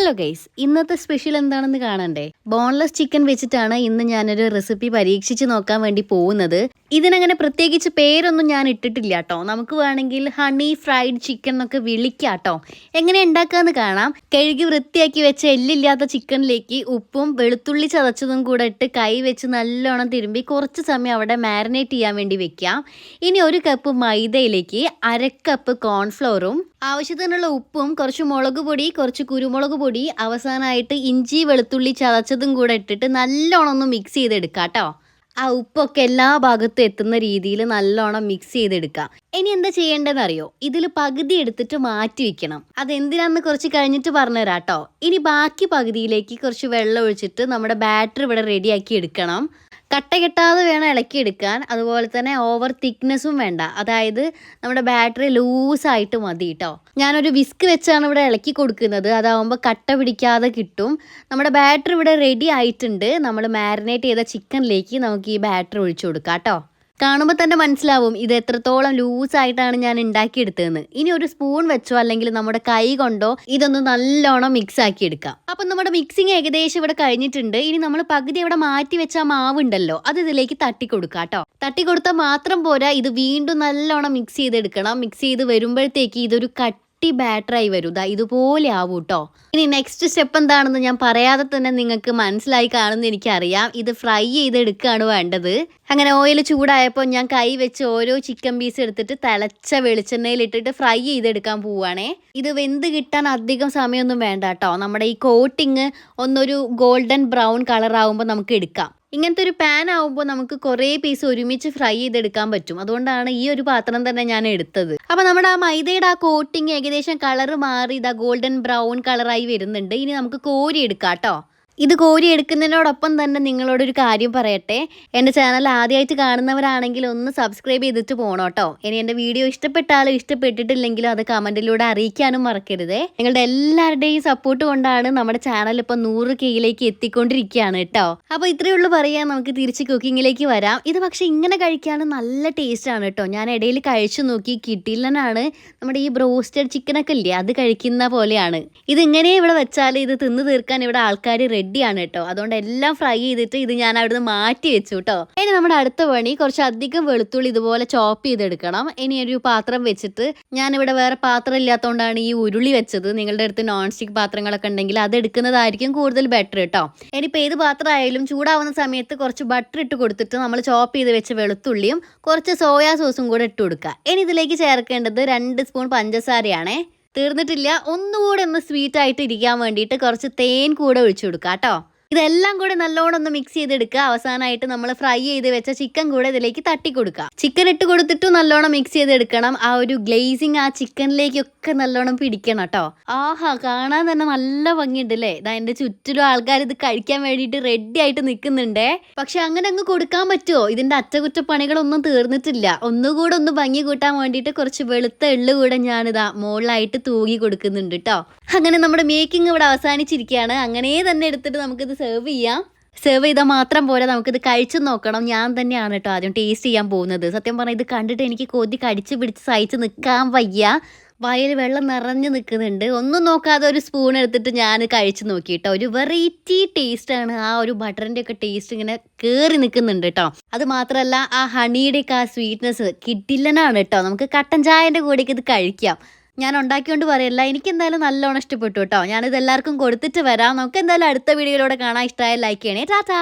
Hello guys, ഇന്നത്തെ special എന്താണെന്ന് കാണണ്ടേ? ബോൺലെസ് ചിക്കൻ വെച്ചിട്ടാണ് ഇന്ന് ഞാനൊരു റെസിപ്പി പരീക്ഷിച്ച് നോക്കാൻ വേണ്ടി പോകുന്നത്. ഇതിനങ്ങനെ പ്രത്യേകിച്ച് പേരൊന്നും ഞാൻ ഇട്ടിട്ടില്ല കേട്ടോ. നമുക്ക് വേണമെങ്കിൽ ഹണി ഫ്രൈഡ് ചിക്കൻ എന്നൊക്കെ വിളിക്കാട്ടോ. എങ്ങനെ ഉണ്ടാക്കാന്ന് കാണാം. കഴുകി വൃത്തിയാക്കി വെച്ച എല്ലില്ലാത്ത ചിക്കനിലേക്ക് ഉപ്പും വെളുത്തുള്ളി ചതച്ചതും കൂടെ ഇട്ട് കൈ വെച്ച് നല്ലോണം തിരുമ്പി കുറച്ച് സമയം അവിടെ മാരിനേറ്റ് ചെയ്യാൻ വേണ്ടി വെക്കാം. ഇനി 1 കപ്പ് മൈദയിലേക്ക് 1/2 കപ്പ് കോൺഫ്ലോറും ആവശ്യത്തിനുള്ള ഉപ്പും കുറച്ച് മുളക് പൊടി, കുറച്ച് കുരുമുളക് പൊടി, അവസാനമായിട്ട് ഇഞ്ചി വെളുത്തുള്ളി ചതച്ചതും കൂടെ ഇട്ടിട്ട് നല്ലോണം ഒന്ന് മിക്സ് ചെയ്തെടുക്കാം കേട്ടോ. ആ ഉപ്പൊക്കെ എല്ലാ ഭാഗത്തും എത്തുന്ന രീതിയിൽ നല്ലോണം മിക്സ് ചെയ്തെടുക്കാം. ഇനി എന്താ ചെയ്യേണ്ടതെന്ന് അറിയോ? ഇതിൽ പകുതി എടുത്തിട്ട് മാറ്റി വെക്കണം. അതെന്തിനാന്ന് കുറച്ച് കഴിഞ്ഞിട്ട് പറഞ്ഞുതരാം കേട്ടോ. ഇനി ബാക്കി പകുതിയിലേക്ക് കുറച്ച് വെള്ളം ഒഴിച്ചിട്ട് നമ്മുടെ ബാറ്റർ ഇവിടെ റെഡിയാക്കി എടുക്കണം. കട്ട കെട്ടാതെ വേണം ഇളക്കിയെടുക്കാൻ. അതുപോലെ തന്നെ ഓവർ തിക്നെസ്സും വേണ്ട. അതായത് നമ്മുടെ ബാറ്ററി ലൂസായിട്ട് മതി കേട്ടോ. ഞാനൊരു വിസ്ക് വെച്ചാണ് ഇവിടെ ഇളക്കി കൊടുക്കുന്നത്. അതാവുമ്പോൾ കട്ട പിടിക്കാതെ കിട്ടും. നമ്മുടെ ബാറ്ററി ഇവിടെ റെഡി ആയിട്ടുണ്ട്. നമ്മൾ മാരിനേറ്റ് ചെയ്ത ചിക്കനിലേക്ക് നമുക്ക് ഈ ബാറ്ററി ഒഴിച്ചു കൊടുക്കാം കേട്ടോ. കാണുമ്പോൾ തന്നെ മനസ്സിലാവും ഇത് എത്രത്തോളം ലൂസായിട്ടാണ് ഞാൻ ഉണ്ടാക്കിയെടുത്തതെന്ന്. ഇനി ഒരു സ്പൂൺ വെച്ചോ അല്ലെങ്കിൽ നമ്മുടെ കൈ കൊണ്ടോ ഇതൊന്ന് നല്ലോണം മിക്സ് ആക്കി എടുക്കാം. അപ്പം നമ്മുടെ മിക്സിങ് ഏകദേശം ഇവിടെ കഴിഞ്ഞിട്ടുണ്ട്. ഇനി നമ്മൾ പകുതി ഇവിടെ മാറ്റി വെച്ച മാവുണ്ടല്ലോ, അത് ഇതിലേക്ക് തട്ടി കൊടുക്കാം കേട്ടോ. തട്ടി കൊടുത്താൽ മാത്രം പോരാ, ഇത് വീണ്ടും നല്ലോണം മിക്സ് ചെയ്തെടുക്കണം. മിക്സ് ചെയ്ത് വരുമ്പോഴത്തേക്ക് ഇതൊരു ബാറ്ററായി വരും. ഇതുപോലെ ആവും കേട്ടോ. ഇനി നെക്സ്റ്റ് സ്റ്റെപ്പ് എന്താണെന്ന് ഞാൻ പറയാതെ തന്നെ നിങ്ങൾക്ക് മനസ്സിലായി കാണുമെന്ന് എനിക്കറിയാം. ഇത് ഫ്രൈ ചെയ്തെടുക്കുകയാണ് വേണ്ടത്. അങ്ങനെ ഓയിൽ ചൂടായപ്പോൾ ഞാൻ കൈ വെച്ച് ഓരോ ചിക്കൻ പീസ് എടുത്തിട്ട് തിളച്ച വെളിച്ചെണ്ണയിൽ ഇട്ടിട്ട് ഫ്രൈ ചെയ്തെടുക്കാൻ പോവുകയാണേ. ഇത് വെന്ത് കിട്ടാൻ അധികം സമയമൊന്നും വേണ്ട കേട്ടോ. നമ്മുടെ ഈ കോട്ടിങ് ഒന്നൊരു ഗോൾഡൻ ബ്രൗൺ കളർ ആവുമ്പോൾ നമുക്ക് എടുക്കാം. ഇങ്ങനത്തെ ഒരു പാൻ ആവുമ്പോൾ നമുക്ക് കുറേ പീസ് ഒരുമിച്ച് ഫ്രൈ ചെയ്തെടുക്കാൻ പറ്റും. അതുകൊണ്ടാണ് ഈ ഒരു പാത്രം തന്നെ ഞാൻ എടുത്തത്. അപ്പോൾ നമ്മുടെ ആ മൈദയുടെ ആ കോട്ടിങ് ഏകദേശം കളർ മാറി ഗോൾഡൻ ബ്രൗൺ കളറായി വരുന്നുണ്ട്. ഇനി നമുക്ക് കോരി എടുക്കാം കേട്ടോ. ഇത് കോരി എടുക്കുന്നതിനോടൊപ്പം തന്നെ നിങ്ങളോടൊരു കാര്യം പറയട്ടെ. എൻ്റെ ചാനൽ ആദ്യമായിട്ട് കാണുന്നവരാണെങ്കിൽ ഒന്ന് സബ്സ്ക്രൈബ് ചെയ്തിട്ട് പോകണം കേട്ടോ. ഇനി എൻ്റെ വീഡിയോ ഇഷ്ടപ്പെട്ടാലും ഇഷ്ടപ്പെട്ടിട്ടില്ലെങ്കിലും അത് കമൻറ്റിലൂടെ അറിയിക്കാനും മറക്കരുതേ. നിങ്ങളുടെ എല്ലാവരുടെയും സപ്പോർട്ട് കൊണ്ടാണ് നമ്മുടെ ചാനൽ ഇപ്പോൾ 100Kയിലേക്ക് എത്തിക്കൊണ്ടിരിക്കുകയാണ് കേട്ടോ. അപ്പോൾ ഇത്രയേ ഉള്ളൂ പറയാൻ. നമുക്ക് തിരിച്ച് കുക്കിങ്ങിലേക്ക് വരാം. ഇത് പക്ഷേ ഇങ്ങനെ കഴിക്കാൻ നല്ല ടേസ്റ്റാണ് കേട്ടോ. ഞാൻ ഇടയിൽ കഴിച്ചു നോക്കി, കിട്ടില്ലനാണ്. നമ്മുടെ ഈ ബ്രോസ്റ്റഡ് ചിക്കനൊക്കെ ഇല്ലേ, അത് കഴിക്കുന്ന പോലെയാണ്. ഇതിങ്ങനെ ഇവിടെ വെച്ചാൽ ഇത് തിന്ന് തീർക്കാൻ ഇവിടെ ആൾക്കാർ റെഡിയാണ് കേട്ടോ. അതുകൊണ്ട് എല്ലാം ഫ്രൈ ചെയ്തിട്ട് ഇത് ഞാൻ അവിടുന്ന് മാറ്റി വെച്ചു കേട്ടോ. ഇനി നമ്മുടെ അടുത്ത പണി കുറച്ചധികം വെളുത്തുള്ളി ഇതുപോലെ ചോപ്പ് ചെയ്തെടുക്കണം. ഇനി ഒരു പാത്രം വെച്ചിട്ട്, ഞാനിവിടെ വേറെ പാത്രം ഇല്ലാത്തതുകൊണ്ടാണ് ഈ ഉരുളി വെച്ചത്. നിങ്ങളുടെ അടുത്ത് നോൺ സ്റ്റിക്ക് പാത്രങ്ങളൊക്കെ ഉണ്ടെങ്കിൽ അത് എടുക്കുന്നതായിരിക്കും കൂടുതൽ ബെറ്റർ കേട്ടോ. ഇനിയിപ്പോൾ ഏത് പാത്രമായാലും ചൂടാവുന്ന സമയത്ത് കുറച്ച് ബട്ടർ ഇട്ട് കൊടുത്തിട്ട് നമ്മൾ ചോപ്പ് ചെയ്ത് വെച്ച വെളുത്തുള്ളിയും കുറച്ച് സോയാ സോസും കൂടെ ഇട്ട് കൊടുക്കുക. ഇനി ഇതിലേക്ക് ചേർക്കേണ്ടത് 2 സ്പൂൺ പഞ്ചസാരയാണേ. തീർന്നിട്ടില്ല. ഒന്നുകൂടെ ഒന്ന് സ്വീറ്റ് ആയിട്ട് ഇരിക്കാൻ വേണ്ടിയിട്ട് കുറച്ച് തേൻ കൂടെ ഒഴിച്ചു കൊടുക്കുക കേട്ടോ. ഇതെല്ലാം കൂടെ നല്ലോണം ഒന്ന് മിക്സ് ചെയ്തെടുക്കുക. അവസാനമായിട്ട് നമ്മൾ ഫ്രൈ ചെയ്ത് വെച്ച ചിക്കൻ കൂടെ ഇതിലേക്ക് തട്ടി കൊടുക്കുക. ചിക്കൻ ഇട്ട് കൊടുത്തിട്ട് നല്ലോണം മിക്സ് ചെയ്തെടുക്കണം. ആ ഒരു ഗ്ലേസിങ് ആ ചിക്കനിലേക്കൊക്കെ നല്ലോണം പിടിക്കണം കേട്ടോ. ആഹാ, കാണാൻ തന്നെ നല്ല ഭംഗിയുണ്ട് അല്ലേ? എൻ്റെ ചുറ്റിലും ആൾക്കാർ ഇത് കഴിക്കാൻ വേണ്ടിയിട്ട് റെഡി ആയിട്ട് നിൽക്കുന്നുണ്ടേ. പക്ഷെ അങ്ങനെ അങ്ങ് കൊടുക്കാൻ പറ്റുമോ? ഇതിൻ്റെ അറ്റകുറ്റപ്പണികളൊന്നും തീർന്നിട്ടില്ല. ഒന്നുകൂടെ ഒന്ന് ഭംഗി കൂട്ടാൻ വേണ്ടിയിട്ട് കുറച്ച് വെളുത്ത എള്ള് കൂടെ ഞാനിതാ മുകളിലായിട്ട് തൂകി കൊടുക്കുന്നുണ്ട് കേട്ടോ. അങ്ങനെ നമ്മുടെ മേക്കിംഗ് ഇവിടെ അവസാനിച്ചിരിക്കുകയാണ്. അങ്ങനെ തന്നെ എടുത്തിട്ട് നമുക്കിത് സെർവ് ചെയ്യാം. സെർവ് ചെയ്താൽ മാത്രം പോലെ നമുക്കിത് കഴിച്ചു നോക്കണം. ഞാൻ തന്നെയാണ് കേട്ടോ ആദ്യം ടേസ്റ്റ് ചെയ്യാൻ പോകുന്നത്. സത്യം പറഞ്ഞാൽ ഇത് കണ്ടിട്ട് എനിക്ക് കൊതി കടിച്ച് പിടിച്ച് സഹിച്ച് നിൽക്കാൻ വയ്യ. വയൽ വെള്ളം നിറഞ്ഞു നിൽക്കുന്നുണ്ട്. ഒന്നും നോക്കാതെ ഒരു സ്പൂൺ എടുത്തിട്ട് ഞാൻ കഴിച്ചു നോക്കി കേട്ടോ. ഒരു വെറൈറ്റി ടേസ്റ്റാണ്. ആ ഒരു ബട്ടറിൻ്റെ ഒക്കെ ടേസ്റ്റ് ഇങ്ങനെ കയറി നിൽക്കുന്നുണ്ട് കേട്ടോ. അത് മാത്രമല്ല ആ ഹണിയുടെയൊക്കെ ആ സ്വീറ്റ്നെസ് കിട്ടില്ലനാണ് കേട്ടോ. നമുക്ക് കട്ടൻ ചായൻ്റെ കൂടെയൊക്കെ ഇത് കഴിക്കാം. ഞാൻ ഉണ്ടാക്കിക്കൊണ്ട് പറയല്ല, എനിക്ക് എന്തായാലും നല്ലോണം ഇഷ്ടപ്പെട്ടു കേട്ടോ. ഞാനിത് എല്ലാവർക്കും കൊടുത്തിട്ട് വരാം. നമുക്ക് എന്തായാലും അടുത്ത വീഡിയോയിലൂടെ കാണാൻ. ഇഷ്ടമായ ലൈക്ക് ചെയ്യണേ. ടാറ്റാ.